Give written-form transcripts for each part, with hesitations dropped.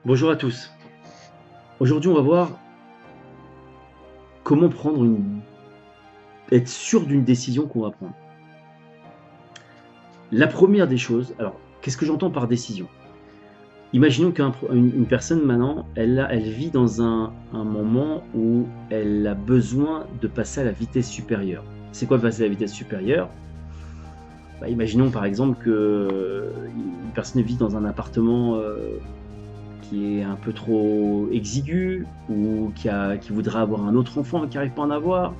Bonjour à tous. Aujourd'hui, on va voir comment être sûr d'une décision qu'on va prendre. La première des choses, alors, qu'est-ce que j'entends par décision? Imaginons qu'une personne maintenant, elle vit dans un moment où elle a besoin de passer à la vitesse supérieure. C'est quoi passer à la vitesse supérieure? Imaginons par exemple qu'une personne vit dans un appartement qui est un peu trop exigu ou qui voudrait avoir un autre enfant et qui n'arrive pas à en avoir,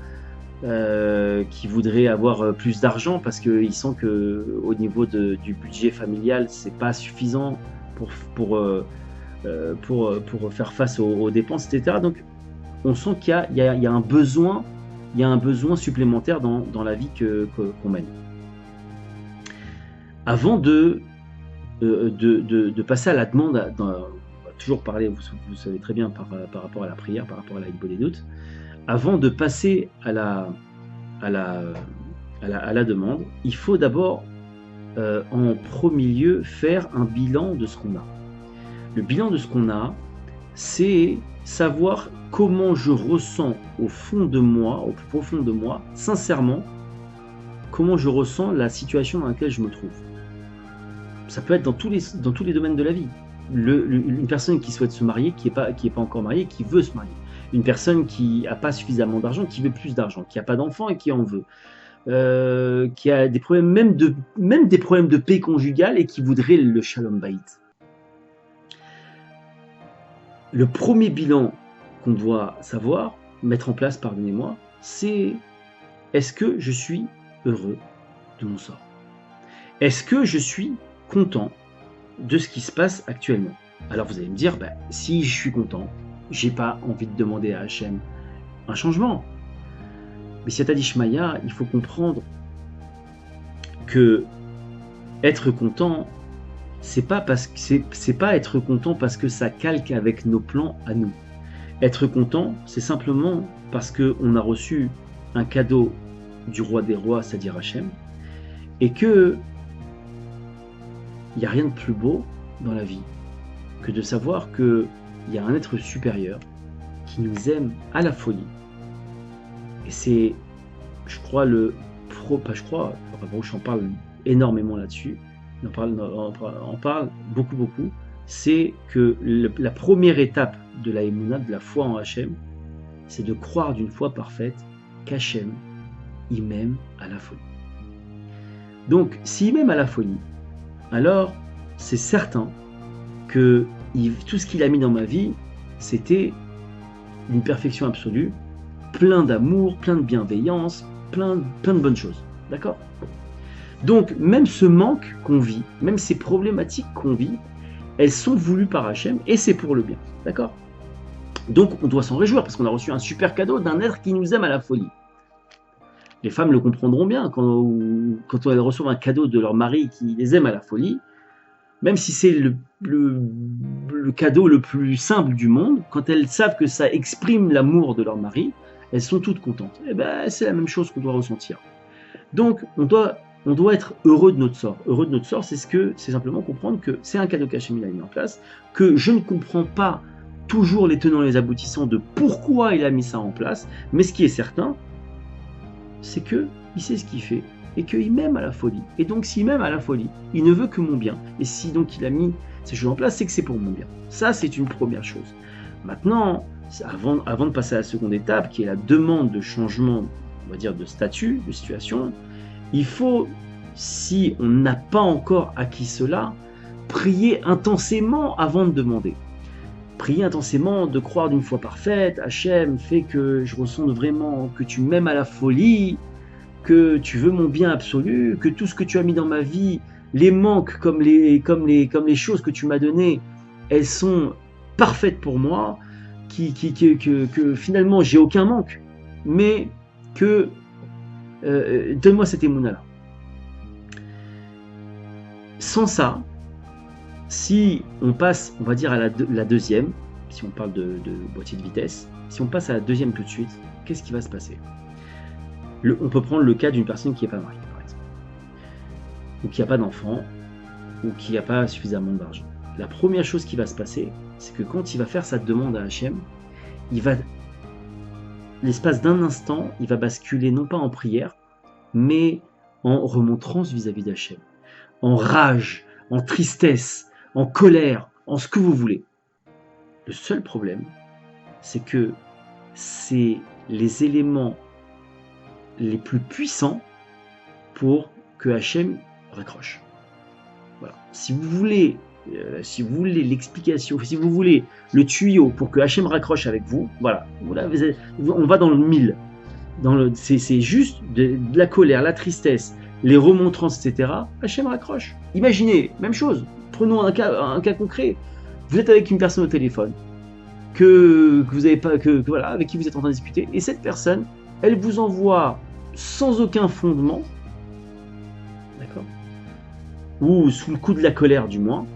qui voudrait avoir plus d'argent parce qu'il sent qu'au niveau du budget familial, c'est pas suffisant pour, pour, euh, pour faire face aux dépenses, etc. Donc on sent qu'il y a un besoin, il y a un besoin supplémentaire dans la vie qu'on mène. Avant de passer à la demande, on va toujours parler, vous savez très bien, par rapport à la prière, par rapport à la Higbot des doutes, avant de passer à la demande, il faut d'abord, en premier lieu, faire un bilan de ce qu'on a. Le bilan de ce qu'on a, c'est savoir comment je ressens au fond de moi, au plus profond de moi, sincèrement, comment je ressens la situation dans laquelle je me trouve. Ça peut être dans tous les domaines de la vie. Une personne qui souhaite se marier, qui est pas encore mariée, qui veut se marier. Une personne qui n'a pas suffisamment d'argent, qui veut plus d'argent, qui n'a pas d'enfant et qui en veut. Qui a des problèmes, même des problèmes de paix conjugale et qui voudrait le shalom bayit. Le premier bilan qu'on doit savoir, mettre en place, pardonnez-moi, c'est: est-ce que je suis heureux de mon sort? Est-ce que je suis content de ce qui se passe actuellement? Alors vous allez me dire, si je suis content, j'ai pas envie de demander à Hachem un changement. Mais Siyata Dishmaya, il faut comprendre que être content, c'est pas être content parce que ça calque avec nos plans à nous. Être content, c'est simplement parce qu'on a reçu un cadeau du roi des rois, c'est-à-dire Hachem, et que il n'y a rien de plus beau dans la vie que de savoir qu'il y a un être supérieur qui nous aime à la folie. Et c'est, je crois, j'en parle énormément là-dessus, on parle beaucoup, c'est que la première étape de la Emouna, de la foi en Hachem, c'est de croire d'une foi parfaite qu'Hachem, il m'aime à la folie. Donc, s'il m'aime à la folie, alors c'est certain que tout ce qu'il a mis dans ma vie, c'était une perfection absolue, plein d'amour, plein de bienveillance, plein de bonnes choses. D'accord? Donc, même ce manque qu'on vit, même ces problématiques qu'on vit, elles sont voulues par Hachem et c'est pour le bien. D'accord? Donc, on doit s'en réjouir parce qu'on a reçu un super cadeau d'un être qui nous aime à la folie. Les femmes le comprendront bien quand elles reçoivent un cadeau de leur mari qui les aime à la folie, même si c'est le cadeau le plus simple du monde, quand elles savent que ça exprime l'amour de leur mari, elles sont toutes contentes. Et c'est la même chose qu'on doit ressentir. Donc, on doit être heureux de notre sort. Heureux de notre sort, c'est simplement comprendre que c'est un cadeau qu'Hachem a mis en place, que je ne comprends pas toujours les tenants et les aboutissants de pourquoi il a mis ça en place, mais ce qui est certain, c'est qu'il sait ce qu'il fait et qu'il m'aime à la folie. Et donc, s'il m'aime à la folie, il ne veut que mon bien. Et si donc il a mis ces choses en place, c'est que c'est pour mon bien. Ça, c'est une première chose. Maintenant, avant de passer à la seconde étape, qui est la demande de changement, on va dire, de statut, de situation, il faut, si on n'a pas encore acquis cela, prier intensément avant de demander. Prier intensément, de croire d'une foi parfaite, Hachem, fait que je ressens vraiment que tu m'aimes à la folie, que tu veux mon bien absolu, que tout ce que tu as mis dans ma vie, les manques comme les choses que tu m'as données, elles sont parfaites pour moi, que finalement j'ai aucun manque, mais que donne-moi cette émouna-là. Sans ça, si on passe, on va dire, à la deuxième, si on parle de boîtier de vitesse, si on passe à la deuxième tout de suite, qu'est-ce qui va se passer? On peut prendre le cas d'une personne qui n'est pas mariée, par exemple, ou qui n'a pas d'enfant, ou qui n'a pas suffisamment d'argent. La première chose qui va se passer, c'est que quand il va faire sa demande à Hachem, il va, l'espace d'un instant, il va basculer non pas en prière, mais en remontrance vis-à-vis d'Hachem, en rage, en tristesse, en colère, en ce que vous voulez. Le seul problème, c'est que c'est les éléments les plus puissants pour que Hachem raccroche. Voilà. Si vous voulez l'explication, si vous voulez le tuyau pour que Hachem raccroche avec vous, voilà, on va dans le mille. C'est juste de la colère, la tristesse, les remontrances, etc. Hachem raccroche. Imaginez, même chose. Prenons un cas concret. Vous êtes avec une personne au téléphone que vous avez pas, voilà, avec qui vous êtes en train de discuter, et cette personne, elle vous envoie sans aucun fondement, d'accord, ou sous le coup de la colère du moins,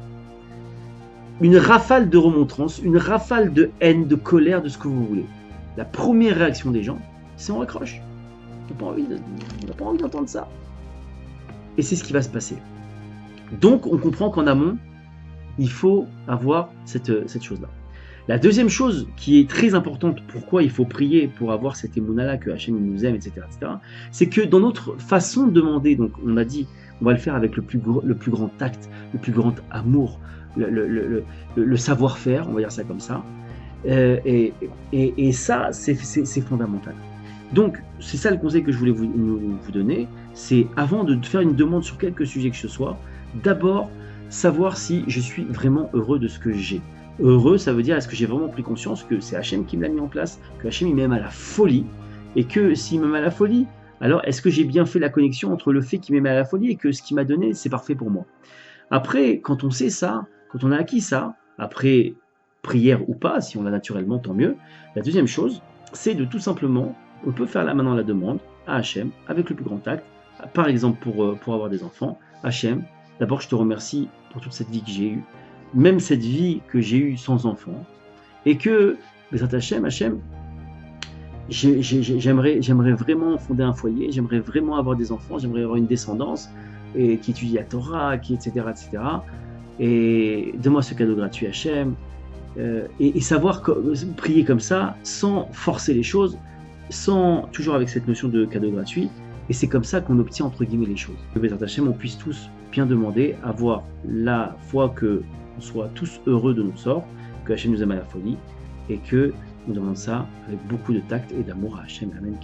une rafale de remontrance, une rafale de haine, de colère, de ce que vous voulez. La première réaction des gens, c'est on raccroche. On n'a pas envie d'entendre ça. Et c'est ce qui va se passer. Donc on comprend qu'en amont, il faut avoir cette chose-là. La deuxième chose qui est très importante, pourquoi il faut prier pour avoir cette émouna-là, que Hachem nous aime, etc., c'est que dans notre façon de demander, donc on a dit, on va le faire avec le plus grand tact, le plus grand amour, le savoir-faire, on va dire ça comme ça, et ça, c'est fondamental. Donc, c'est ça le conseil que je voulais vous donner, c'est avant de faire une demande sur quelque sujet que ce soit, d'abord savoir si je suis vraiment heureux de ce que j'ai. Heureux, ça veut dire est-ce que j'ai vraiment pris conscience que c'est Hachem qui me l'a mis en place, que Hachem il m'aime à la folie, et que s'il m'aime à la folie, alors est-ce que j'ai bien fait la connexion entre le fait qu'il m'aime à la folie et que ce qu'il m'a donné, c'est parfait pour moi. Après, quand on sait ça, quand on a acquis ça, après prière ou pas, si on l'a naturellement, tant mieux. La deuxième chose, c'est de tout simplement, on peut faire là maintenant la demande à Hachem, avec le plus grand acte, par exemple pour avoir des enfants. Hachem, d'abord je te remercie pour toute cette vie que j'ai eue, même cette vie que j'ai eue sans enfant, et que, Hachem, j'aimerais vraiment fonder un foyer, j'aimerais vraiment avoir des enfants, j'aimerais avoir une descendance, et qui étudie la Torah, etc., et donne-moi ce cadeau gratuit, Hachem, et savoir prier comme ça, sans forcer les choses, toujours avec cette notion de cadeau gratuit, et c'est comme ça qu'on obtient entre guillemets les choses. Que Bezrat Hachem, on puisse tous bien demander, avoir la foi que on soit tous heureux de notre sort, que Hachem nous aime à la folie, et que on demande ça avec beaucoup de tact et d'amour à Hachem. Amen.